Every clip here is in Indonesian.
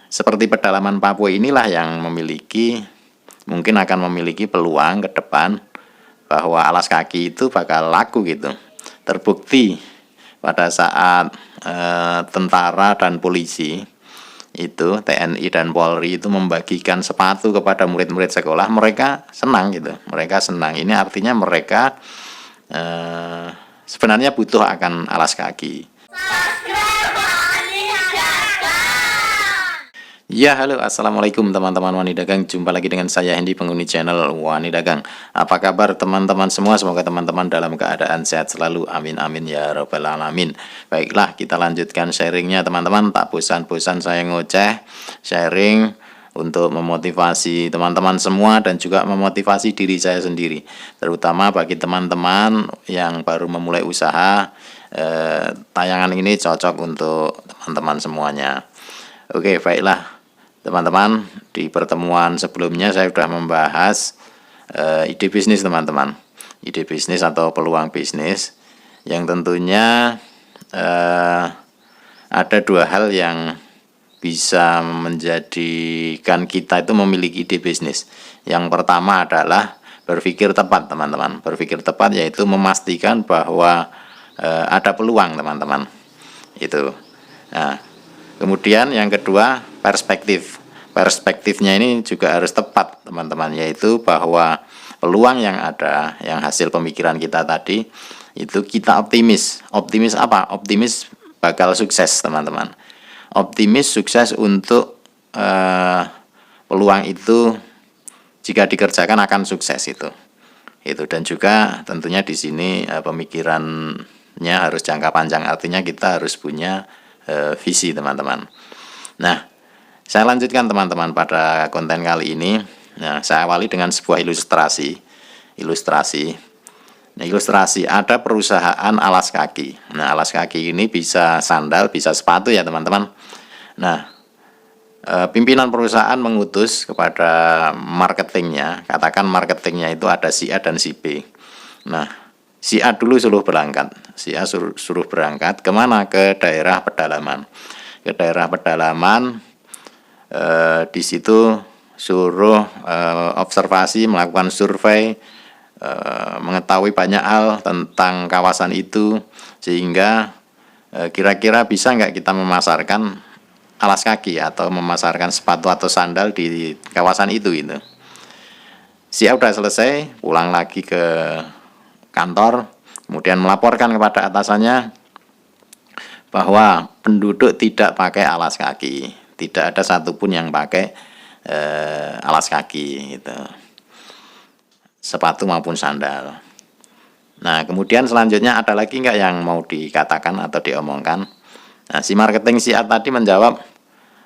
seperti pedalaman Papua inilah yang mungkin akan memiliki peluang ke depan bahwa alas kaki itu bakal laku gitu. Terbukti pada saat tentara dan polisi itu, TNI dan Polri itu membagikan sepatu kepada murid-murid sekolah, mereka senang gitu. Mereka senang. Ini artinya mereka sebenarnya butuh akan alas kaki. Ya, halo, assalamualaikum teman-teman Wani Dagang. Jumpa lagi dengan saya Hendy, penghuni channel Wani Dagang. Apa kabar teman-teman semua? Semoga teman-teman dalam keadaan sehat selalu. Amin amin ya robbal alamin. Baiklah, kita lanjutkan sharingnya teman-teman. Tak bosan-bosan saya ngoceh sharing untuk memotivasi teman-teman semua dan juga memotivasi diri saya sendiri. Terutama bagi teman-teman yang baru memulai usaha, tayangan ini cocok untuk teman-teman semuanya. Oke, baiklah. Teman-teman, di pertemuan sebelumnya saya sudah membahas ide bisnis teman-teman. Ide bisnis atau peluang bisnis yang tentunya ada dua hal yang bisa menjadikan kita itu memiliki ide bisnis. Yang pertama adalah berpikir tepat teman-teman. Berpikir tepat yaitu memastikan bahwa ada peluang teman-teman. Itu. Nah, kemudian yang kedua, perspektif. Perspektifnya ini juga harus tepat teman-teman, yaitu bahwa peluang yang ada, yang hasil pemikiran kita tadi, itu kita optimis. Optimis apa? Optimis bakal sukses teman-teman. Optimis sukses untuk peluang itu jika dikerjakan akan sukses itu. Dan juga tentunya di sini pemikirannya harus jangka panjang, artinya kita harus punya visi teman-teman. Nah, saya lanjutkan teman-teman pada konten kali ini. Nah, saya awali dengan sebuah ilustrasi. Nah, ilustrasi ada perusahaan alas kaki. Nah, alas kaki ini bisa sandal, bisa sepatu ya teman-teman. Nah, pimpinan perusahaan mengutus kepada marketingnya, katakan marketingnya itu ada si A dan si B. Nah, si A dulu suruh berangkat. Si A suruh berangkat kemana? Ke daerah pedalaman. Ke daerah pedalaman, di situ suruh observasi, melakukan survei, mengetahui banyak hal tentang kawasan itu, sehingga kira-kira bisa nggak kita memasarkan alas kaki atau memasarkan sepatu atau sandal di kawasan itu gitu. Si A udah selesai, pulang lagi ke kantor, kemudian melaporkan kepada atasannya bahwa penduduk tidak pakai alas kaki, tidak ada satupun yang pakai alas kaki gitu, sepatu maupun sandal. Nah, kemudian selanjutnya ada lagi nggak yang mau dikatakan atau diomongkan? Nah, si marketing si A tadi menjawab,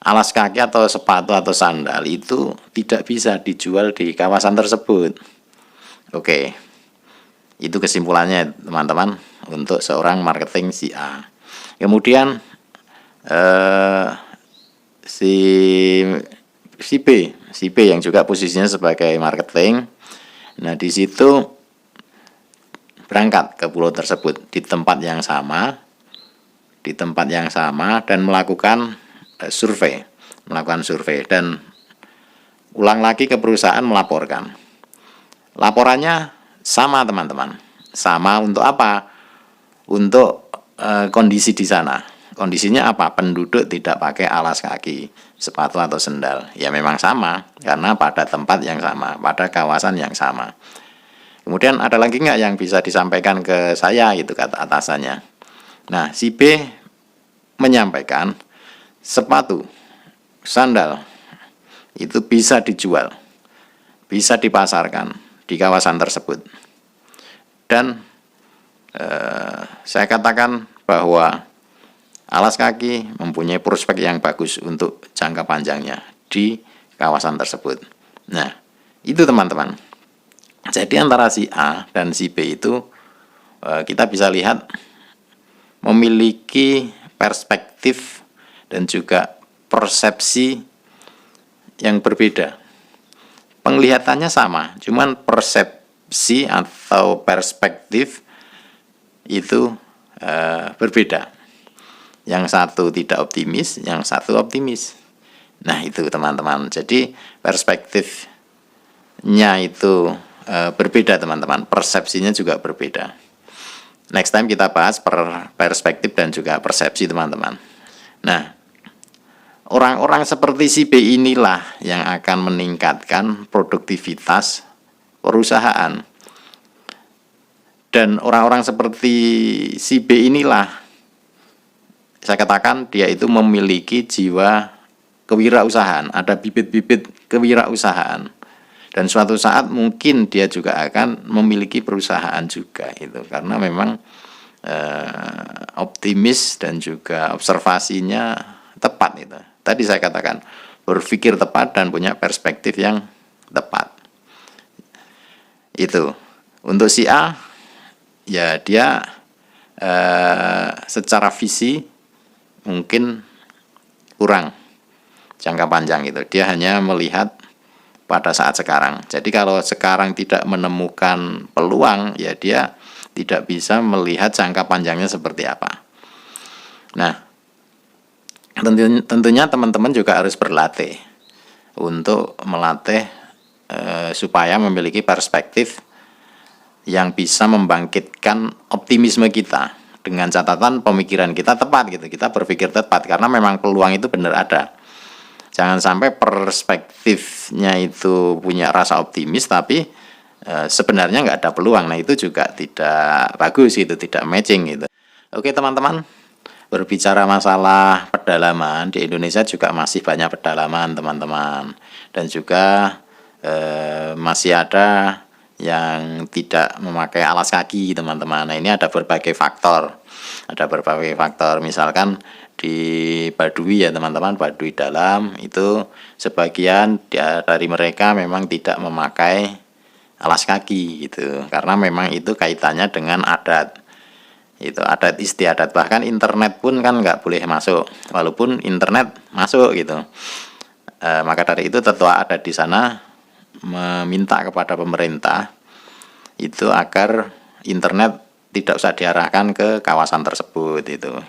alas kaki atau sepatu atau sandal itu tidak bisa dijual di kawasan tersebut. Oke, itu kesimpulannya teman-teman untuk seorang marketing si A. Kemudian si B yang juga posisinya sebagai marketing. Nah, di situ berangkat ke pulau tersebut di tempat yang sama dan melakukan survei dan ulang lagi ke perusahaan melaporkan. Laporannya sama teman-teman. Sama untuk apa? Untuk kondisi di sana. Kondisinya apa? Penduduk tidak pakai alas kaki, sepatu atau sendal. Ya memang sama, karena pada tempat yang sama, pada kawasan yang sama. Kemudian ada lagi nggak yang bisa disampaikan ke saya gitu, kata atasannya. Nah, si B menyampaikan sepatu, sandal itu bisa dijual, bisa dipasarkan di kawasan tersebut. Dan saya katakan bahwa alas kaki mempunyai prospek yang bagus untuk jangka panjangnya di kawasan tersebut. Nah, itu teman-teman. Jadi antara si A dan si B itu kita bisa lihat memiliki perspektif dan juga persepsi yang berbeda. Penglihatannya sama, cuman persepsi atau perspektif itu berbeda. Yang satu tidak optimis, yang satu optimis. Nah itu teman-teman, jadi perspektifnya itu berbeda teman-teman, persepsinya juga berbeda. Next time kita bahas perspektif dan juga persepsi teman-teman. Nah, orang-orang seperti si B inilah yang akan meningkatkan produktivitas perusahaan. Dan orang-orang seperti si B inilah, saya katakan dia itu memiliki jiwa kewirausahaan, ada bibit-bibit kewirausahaan. Dan suatu saat mungkin dia juga akan memiliki perusahaan juga itu, karena memang optimis dan juga observasinya tepat itu. Tadi saya katakan berpikir tepat dan punya perspektif yang tepat. Itu untuk si A, ya dia secara visi mungkin kurang jangka panjang gitu. Dia hanya melihat pada saat sekarang. Jadi kalau sekarang tidak menemukan peluang, ya dia tidak bisa melihat jangka panjangnya seperti apa. Nah, tentunya teman-teman juga harus berlatih untuk melatih supaya memiliki perspektif yang bisa membangkitkan optimisme kita, dengan catatan pemikiran kita tepat gitu, kita berpikir tepat, karena memang peluang itu benar ada. Jangan sampai perspektifnya itu punya rasa optimis tapi sebenarnya nggak ada peluang. Nah itu juga tidak bagus, itu tidak matching gitu. Oke teman-teman, berbicara masalah pedalaman, di Indonesia juga masih banyak pedalaman teman-teman, dan juga masih ada yang tidak memakai alas kaki teman-teman. Nah ini ada berbagai faktor, misalkan di Baduy ya teman-teman, Baduy dalam itu sebagian dari mereka memang tidak memakai alas kaki gitu, karena memang itu kaitannya dengan adat, itu adat istiadat. Bahkan internet pun kan nggak boleh masuk, walaupun internet masuk gitu. Maka dari itu tetua adat di sana meminta kepada pemerintah itu agar internet tidak usah diarahkan ke kawasan tersebut.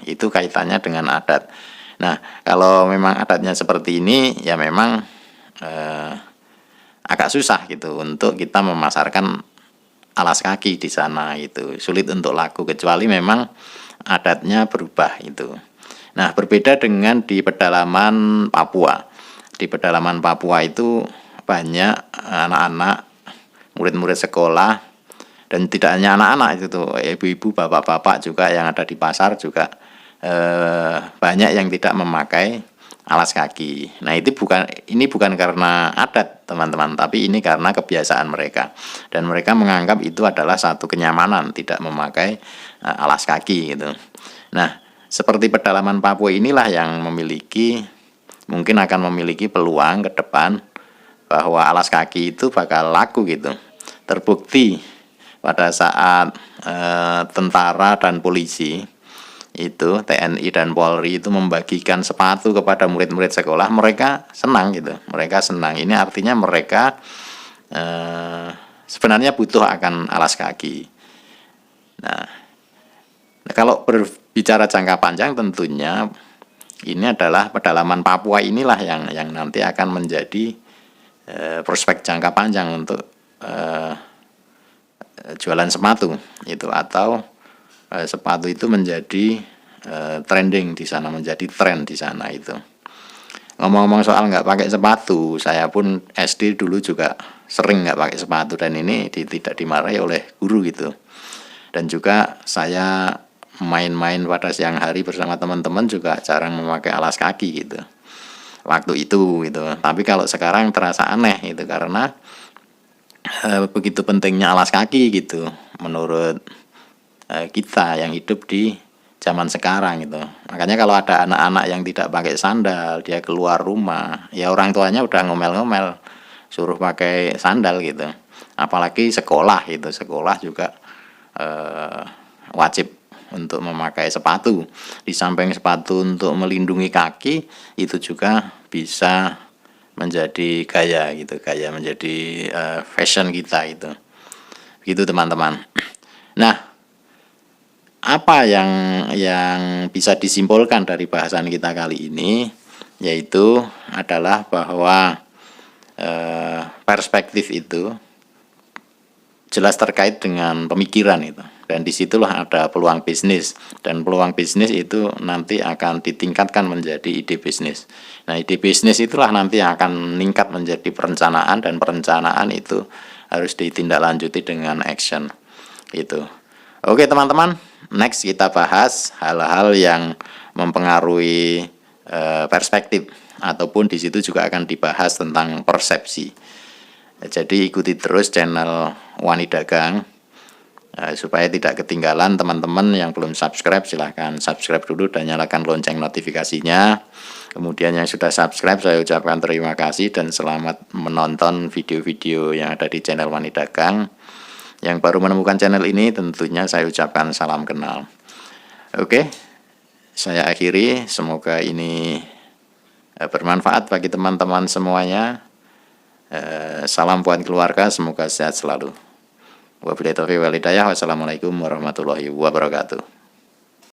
Itu kaitannya dengan adat. Nah kalau memang adatnya seperti ini, ya memang agak susah gitu untuk kita memasarkan alas kaki di sana, itu sulit untuk laku kecuali memang adatnya berubah itu. Nah berbeda dengan di pedalaman Papua. Di pedalaman Papua itu banyak anak-anak, murid-murid sekolah, dan tidak hanya anak-anak, itu ibu-ibu, bapak-bapak juga yang ada di pasar juga banyak yang tidak memakai alas kaki. Nah ini bukan karena adat teman-teman, tapi ini karena kebiasaan mereka, dan mereka menganggap itu adalah satu kenyamanan tidak memakai alas kaki gitu. Nah seperti pedalaman Papua inilah yang mungkin akan memiliki peluang ke depan bahwa alas kaki itu bakal laku gitu. Terbukti pada saat tentara dan polisi itu, TNI dan Polri itu membagikan sepatu kepada murid-murid sekolah, mereka senang gitu, mereka senang. Ini artinya mereka sebenarnya butuh akan alas kaki. Nah kalau berbicara jangka panjang, tentunya ini adalah pedalaman Papua inilah yang nanti akan menjadi prospek jangka panjang untuk jualan sepatu itu, atau sepatu itu menjadi trending di sana, menjadi tren di sana itu. Ngomong-ngomong soal nggak pakai sepatu, saya pun SD dulu juga sering nggak pakai sepatu, dan ini tidak dimarahi oleh guru gitu. Dan juga saya main-main pada siang hari bersama teman-teman juga jarang memakai alas kaki gitu waktu itu gitu. Tapi kalau sekarang terasa aneh itu, karena begitu pentingnya alas kaki gitu menurut kita yang hidup di zaman sekarang gitu. Makanya kalau ada anak-anak yang tidak pakai sandal, dia keluar rumah, ya orang tuanya udah ngomel-ngomel suruh pakai sandal gitu. Apalagi sekolah gitu, sekolah juga wajib untuk memakai sepatu. Di samping sepatu untuk melindungi kaki, itu juga bisa menjadi gaya gitu, gaya menjadi fashion kita itu. Gitu teman-teman. Nah, apa yang bisa disimpulkan dari bahasan kita kali ini? yaitu adalah bahwa perspektif itu jelas terkait dengan pemikiran itu, dan disitulah ada peluang bisnis, dan peluang bisnis itu nanti akan ditingkatkan menjadi ide bisnis. Nah, ide bisnis itulah nanti akan meningkat menjadi perencanaan, dan perencanaan itu harus ditindaklanjuti dengan action itu. Oke teman-teman, next kita bahas hal-hal yang mempengaruhi perspektif, ataupun di situ juga akan dibahas tentang persepsi. Jadi ikuti terus channel Wani Dagang supaya tidak ketinggalan. Teman-teman yang belum subscribe silahkan subscribe dulu dan nyalakan lonceng notifikasinya. Kemudian yang sudah subscribe saya ucapkan terima kasih dan selamat menonton video-video yang ada di channel Wani Dagang. Yang baru menemukan channel ini tentunya saya ucapkan salam kenal. Oke, saya akhiri, semoga ini bermanfaat bagi teman-teman semuanya. Salam buat keluarga, semoga sehat selalu. Wabillahi taufiq wal hidayah. Wassalamualaikum warahmatullahi wabarakatuh.